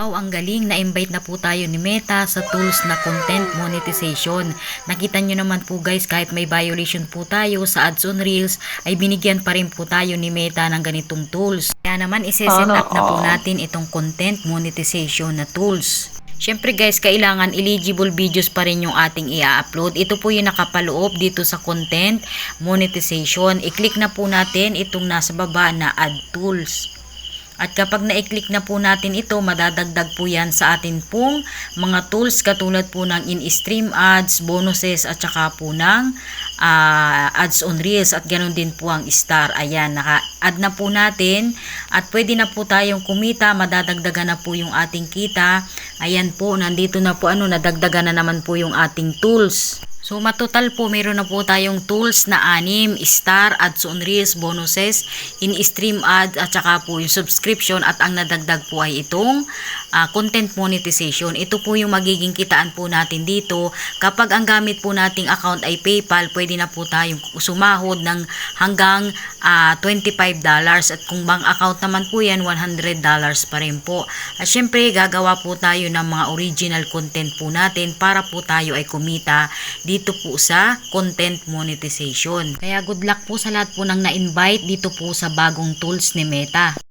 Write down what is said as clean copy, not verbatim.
Wow, ang galing, na-invite na po tayo ni Meta sa tools na content monetization. Nakita nyo naman po guys, kahit may violation po tayo sa ads on Reels, ay binigyan pa rin po tayo ni Meta ng ganitong tools. Kaya naman ise-set up na po natin itong content monetization na tools. Siyempre guys, kailangan eligible videos pa rin yung ating i-upload. Ito po yung nakapaloob dito sa content monetization. I-click na po natin itong nasa baba na add tools. At kapag na-click na po natin ito, madadagdag po yan sa atin pong mga tools katulad po ng in-stream ads, bonuses at saka po ng ads on Reels at ganoon din po ang star. Ayan, naka-add na po natin at pwede na po tayong kumita, madadagdagan na po yung ating kita. Ayan po, nandito na po nadagdagan na naman po yung ating tools. So matotal po meron na po tayong tools na 6, star, ads on Reels, bonuses, in-stream ads at saka po yung subscription at ang nadagdag po ay itong content monetization. Ito po yung magiging kitaan po natin dito. Kapag ang gamit po nating account ay PayPal, pwede na po tayong sumahod ng hanggang $25 at kung bank account naman po yan, $100 pa rin po. At syempre gagawa po tayo ng mga original content po natin para po tayo ay kumita dito po sa content monetization. Kaya good luck po sa lahat po ng na-invite dito po sa bagong tools ni Meta.